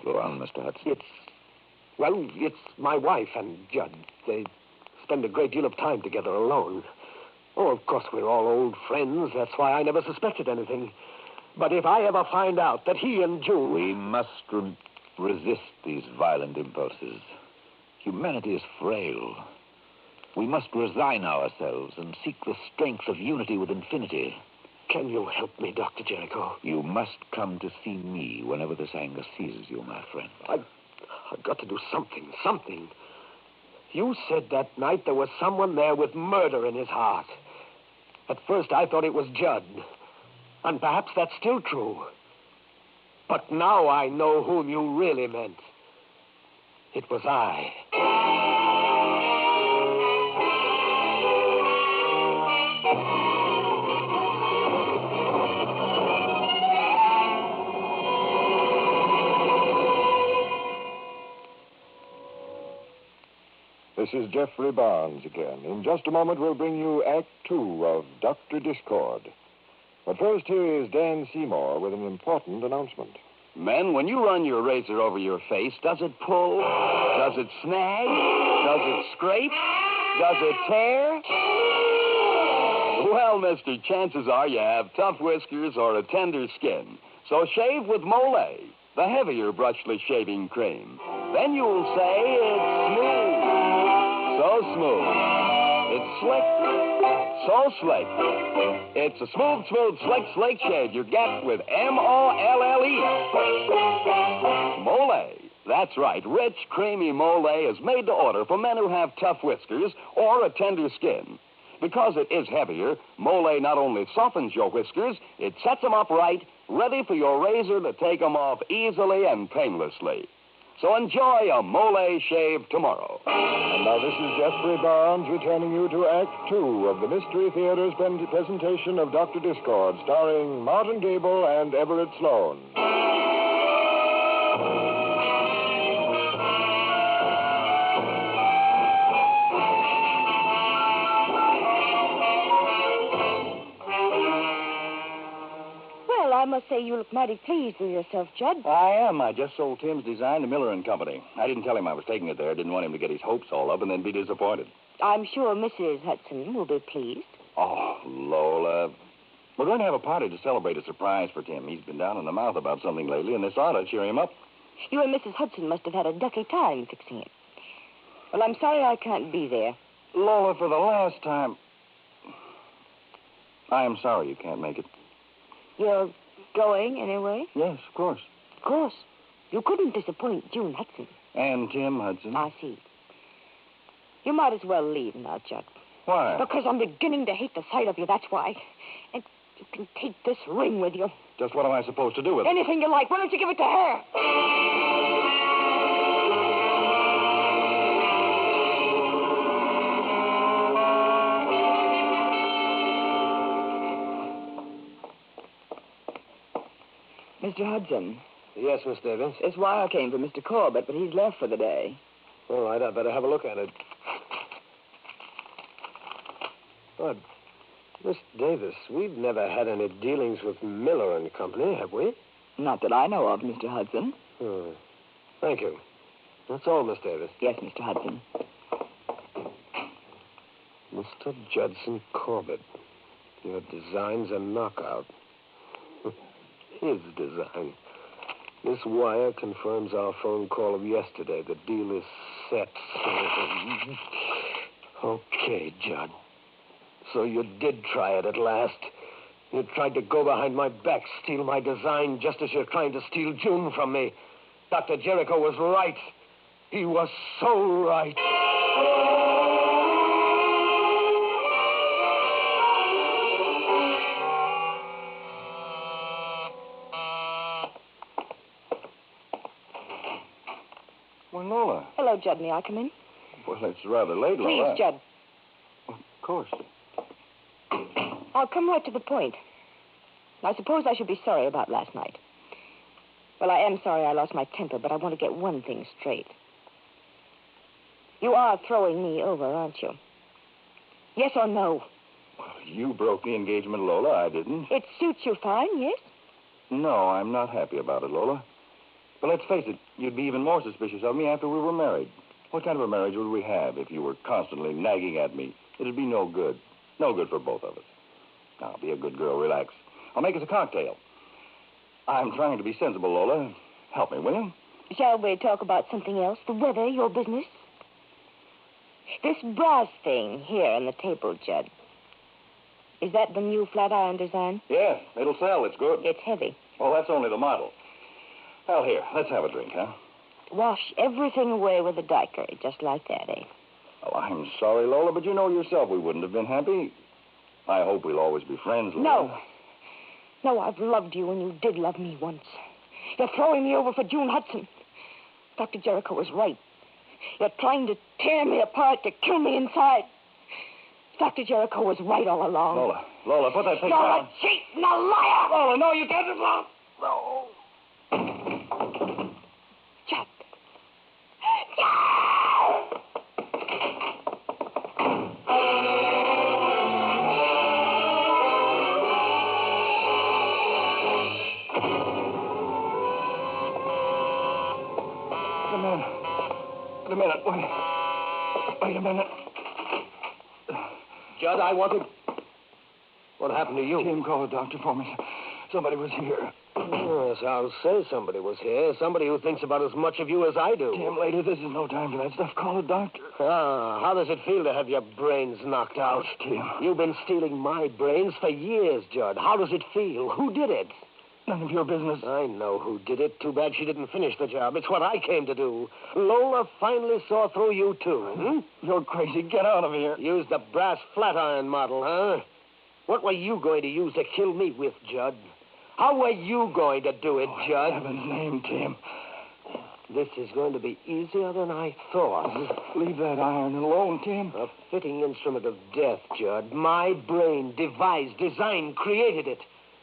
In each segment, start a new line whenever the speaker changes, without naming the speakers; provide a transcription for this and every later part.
Go on, Mr. Hudson.
It's my wife and Judd. They spend a great deal of time together alone. Oh, of course, we're all old friends. That's why I never suspected anything. But if I ever find out that he and June...
We must resist these violent impulses. Humanity is frail. We must resign ourselves and seek the strength of unity with infinity.
Can you help me, Dr. Jericho?
You must come to see me whenever this anger seizes you, my friend.
I've got to do something. You said that night there was someone there with murder in his heart. At first, I thought it was Judd. And perhaps that's still true. But now I know whom you really meant. It was I.
This is Jeffrey Barnes again. In just a moment, we'll bring you Act 2 of Dr. Discord. But first, here is Dan Seymour with an important announcement.
Men, when you run your razor over your face, does it pull? Does it snag? Does it scrape? Does it tear? Well, mister, chances are you have tough whiskers or a tender skin. So shave with Molle, the heavier brushless shaving cream. Then you'll say it's smooth. So smooth. It's slick. So slick. It's a smooth, slick shave you get with M-O-L-L-E. Molle. That's right. Rich, creamy Molle is made to order for men who have tough whiskers or a tender skin. Because it is heavier, Molle not only softens your whiskers, it sets them up right, ready for your razor to take them off easily and painlessly. So enjoy a Molle shave tomorrow.
And now this is Jeffrey Barnes returning you to Act 2 of the Mystery Theater's presentation of Dr. Discord, starring Martin Gable and Everett Sloane.
I must say you look mighty pleased with yourself, Judd.
I am. I just sold Tim's design to Miller and Company. I didn't tell him I was taking it there. I didn't want him to get his hopes all up and then be disappointed.
I'm sure Mrs. Hudson will be pleased.
Oh, Lola. We're going to have a party to celebrate a surprise for Tim. He's been down in the mouth about something lately, and this ought to cheer him up.
You and Mrs. Hudson must have had a ducky time fixing it. Well, I'm sorry I can't be there.
Lola, for the last time, I am sorry you can't make it.
You're going anyway?
Yes, of course.
Of course. You couldn't disappoint June Hudson.
And Tim Hudson.
I see. You might as well leave now, Judd.
Why?
Because I'm beginning to hate the sight of you, that's why. And you can take this ring with you.
Just what am I supposed to do with it?
Anything you like. Why don't you give it to her?
Mr. Hudson.
Yes, Miss Davis?
This wire came from Mr. Corbett, but he's left for the day.
All right, I'd better have a look at it. But, Miss Davis, we've never had any dealings with Miller and Company, have we?
Not that I know of, Mr. Hudson.
Thank you. That's all, Miss Davis.
Yes, Mr. Hudson.
Mr. Judson Corbett, your design's a knockout. His design. This wire confirms our phone call of yesterday. The deal is set. Okay, Judd. So you did try it at last. You tried to go behind my back, steal my design, just as you're trying to steal June from me. Dr. Jericho was right. He was so right.
Well, Lola.
Hello, Judd. May I come in?
Well, it's rather late, Lola.
Please, Judd.
Of course.
I'll come right to the point. I suppose I should be sorry about last night. Well, I am sorry I lost my temper, but I want to get one thing straight. You are throwing me over, aren't you? Yes or no?
Well, you broke the engagement, Lola. I didn't.
It suits you fine, yes?
No, I'm not happy about it, Lola. Well, let's face it, you'd be even more suspicious of me after we were married. What kind of a marriage would we have if you were constantly nagging at me? It'd be no good. No good for both of us. Now, be a good girl. Relax. I'll make us a cocktail. I'm trying to be sensible, Lola. Help me, will you?
Shall we talk about something else? The weather, your business? This brass thing here on the table, Judd. Is that the new flat iron design?
Yeah, it'll sell. It's good.
It's heavy.
Well, that's only the model. Well, here, let's have a drink, huh?
Wash everything away with a daiquiri, just like that, eh?
Oh, I'm sorry, Lola, but you know yourself we wouldn't have been happy. I hope we'll always be friends, Lola.
No. No, I've loved you, and you did love me once. You're throwing me over for June Hudson. Dr. Jericho was right. You're trying to tear me apart, to kill me inside. Dr. Jericho was right all along.
Lola, put that picture
You're
down.
a cheating, a liar!
Lola, no, you can't.
No. Judd.
Wait a minute. Wait a minute.
Judd, I wanted... What happened to you?
Tim called the doctor for me. Somebody was here.
Yes, I'll say somebody was here. Somebody who thinks about as much of you as I do.
Tim, later, this is no time for that stuff. Call the doctor.
Ah, how does it feel to have your brains knocked out?
Tim.
You've been stealing my brains for years, Judd. How does it feel? Who did it?
None of your business.
I know who did it. Too bad she didn't finish the job. It's what I came to do. Lola finally saw through you, too.
You're crazy. Get out of here.
Use the brass flat iron model, huh? What were you going to use to kill me with, Judd? How were you going to do it, Judd?
In heaven's name, Tim.
This is going to be easier than I thought.
Leave that iron alone, Tim.
A fitting instrument of death, Judd. My brain devised, designed, created it.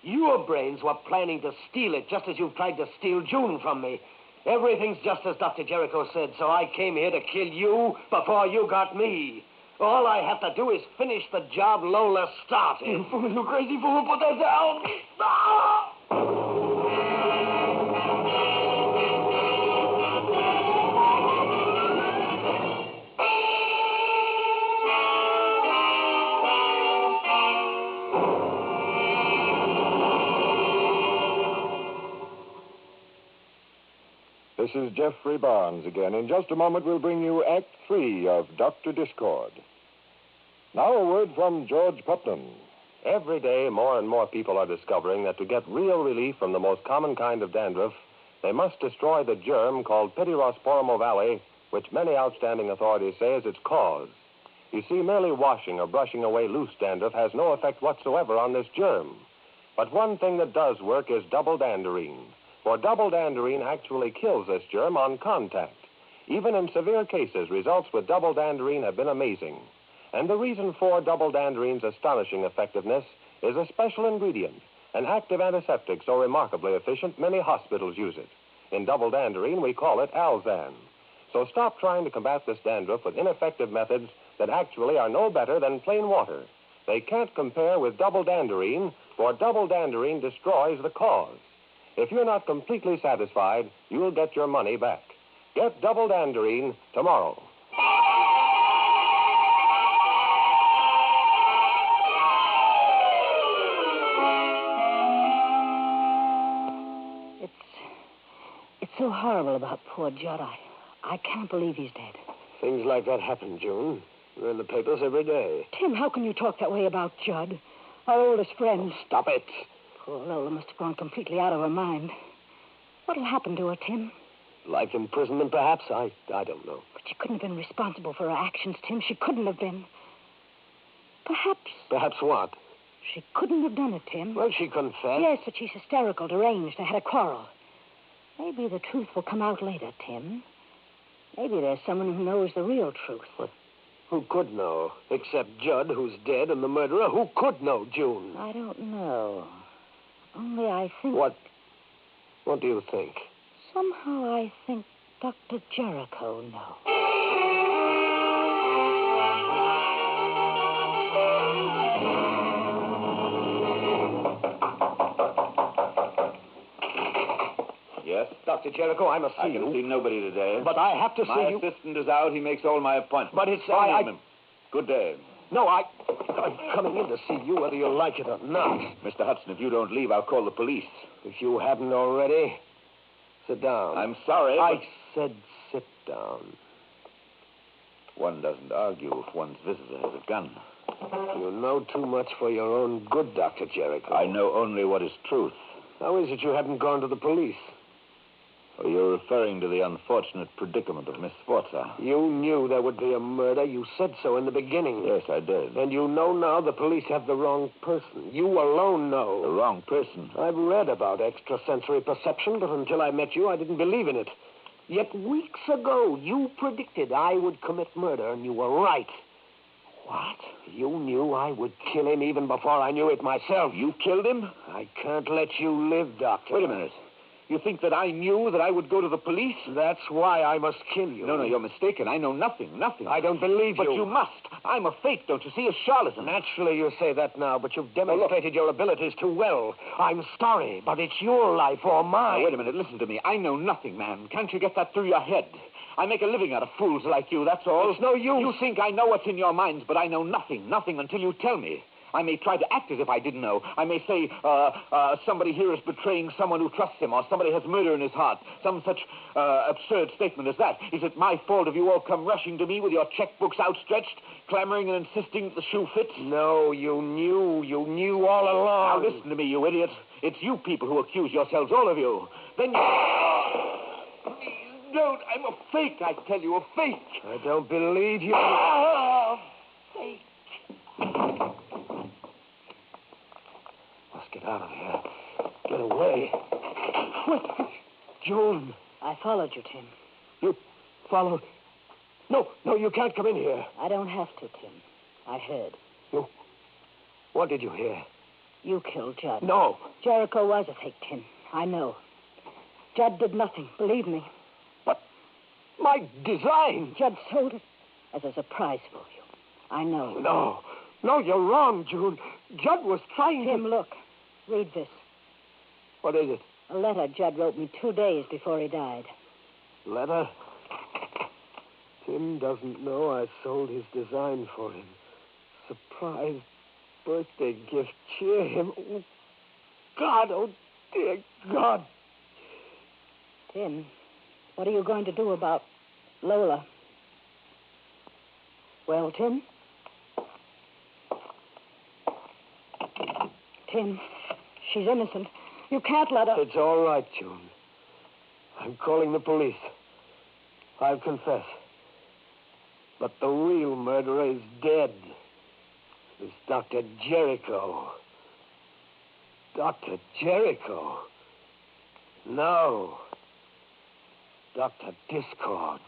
Your brains were planning to steal it, just as you've tried to steal June from me. Everything's just as Dr. Jericho said, so I came here to kill you before you got me. All I have to do is finish the job Lola started.
You fool, you crazy fool, put that down. Ah!
This is Jeffrey Barnes again. In just a moment, we'll bring you Act 3 of Dr. Discord. Now a word from George Putnam.
Every day, more and more people are discovering that to get real relief from the most common kind of dandruff, they must destroy the germ called Pityrosporum ovale, which many outstanding authorities say is its cause. You see, merely washing or brushing away loose dandruff has no effect whatsoever on this germ. But one thing that does work is double danderine. For double danderine actually kills this germ on contact. Even in severe cases, results with double danderine have been amazing. And the reason for double danderine's astonishing effectiveness is a special ingredient, an active antiseptic so remarkably efficient many hospitals use it. In double danderine, we call it Alzan. So stop trying to combat this dandruff with ineffective methods that actually are no better than plain water. They can't compare with double danderine, for double danderine destroys the cause. If you're not completely satisfied, you'll get your money back. Get double danderine tomorrow.
It's so horrible about poor Judd. I can't believe he's dead.
Things like that happen, June. They're in the papers every day.
Tim, how can you talk that way about Judd? Our oldest friend.
Stop it.
Poor Lola must have gone completely out of her mind. What'll happen to her, Tim?
Life imprisonment, perhaps? I don't know.
But she couldn't have been responsible for her actions, Tim. She couldn't have been. Perhaps.
Perhaps what?
She couldn't have done it, Tim.
Well, she confessed.
Yes, but she's hysterical, deranged. They had a quarrel. Maybe the truth will come out later, Tim. Maybe there's someone who knows the real truth.
What? Who could know? Except Judd, who's dead, and the murderer. Who could know, June?
I don't know. Only I think...
What do you think?
Somehow I think Dr. Jericho knows.
Yes?
Dr. Jericho, I must see
I can see nobody today.
But I have to
my
see you.
My assistant is out. He makes all my appointments.
But it's...
Him. Good day.
No, I'm coming in to see you whether you like it or not.
Mr. Hudson, if you don't leave, I'll call the police.
If you haven't already, sit down.
I'm sorry,
I said sit down.
One doesn't argue if one's visitor has a gun.
You know too much for your own good, Dr. Jericho.
I know only what is truth.
How is it you haven't gone to the police?
Oh, you're referring to the unfortunate predicament of Miss Sforza.
You knew there would be a murder. You said so in the beginning.
Yes, I did.
And you know now the police have the wrong person. You alone know.
The wrong person?
I've read about extrasensory perception, but until I met you, I didn't believe in it. Yet weeks ago, you predicted I would commit murder, and you were right.
What?
You knew I would kill him even before I knew it myself.
You killed him?
I can't let you live, Doctor.
Wait a minute. You think that I knew that I would go to the police?
That's why I must kill you.
No, you're mistaken. I know nothing.
I don't believe you.
But you must. I'm a fake, don't you see? A charlatan.
Naturally, you say that now, but you've demonstrated your abilities too well. I'm sorry, but it's your life or mine.
Now, wait a minute. Listen to me. I know nothing, man. Can't you get that through your head? I make a living out of fools like you, that's all.
It's no use.
You think I know what's in your minds, but I know nothing until you tell me. I may try to act as if I didn't know. I may say, somebody here is betraying someone who trusts him, or somebody has murder in his heart. Some such absurd statement as that. Is it my fault if you all come rushing to me with your checkbooks outstretched, clamoring and insisting that the shoe fits?
No, you knew all along.
Now listen to me, you idiot. It's you people who accuse yourselves, all of you. Then you... Don't. I'm a fake, I tell you, a fake.
I don't believe you.
Fake.
Let's get out of here. Get away. What? June.
I followed you, Tim.
You followed? No, you can't come in here.
I don't have to, Tim. I heard.
What did you hear?
You killed Judd.
No.
Jericho was a fake, Tim. I know. Judd did nothing, believe me.
But my design...
Judd sold it as a surprise for you. I know.
No, you're wrong, June. Judd was trying
Tim,
to...
look. Read this.
What is it?
A letter Judd wrote me 2 days before he died.
Letter? Tim doesn't know I sold his design for him. Surprise birthday gift. Cheer him. Oh, God, oh, dear God.
Tim, what are you going to do about Lola? Well, Tim? Tim, she's innocent. You can't let her...
It's all right, June. I'm calling the police. I'll confess. But the real murderer is dead. It's Dr. Jericho. Dr. Jericho? No. Dr. Discord.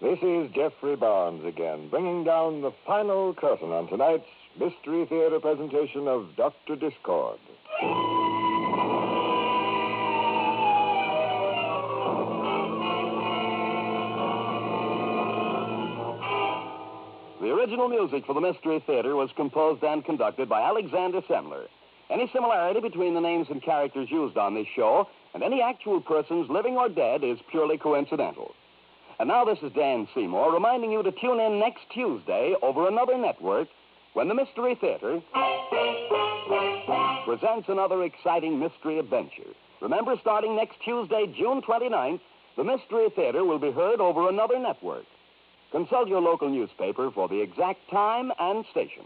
This is Jeffrey Barnes again, bringing down the final curtain on tonight's Mystery Theater presentation of Dr. Discord.
The original music for the Mystery Theater was composed and conducted by Alexander Semler. Any similarity between the names and characters used on this show and any actual persons, living or dead, is purely coincidental. And now this is Dan Seymour reminding you to tune in next Tuesday over another network when the Mystery Theater presents another exciting mystery adventure. Remember, starting next Tuesday, June 29th, the Mystery Theater will be heard over another network. Consult your local newspaper for the exact time and station.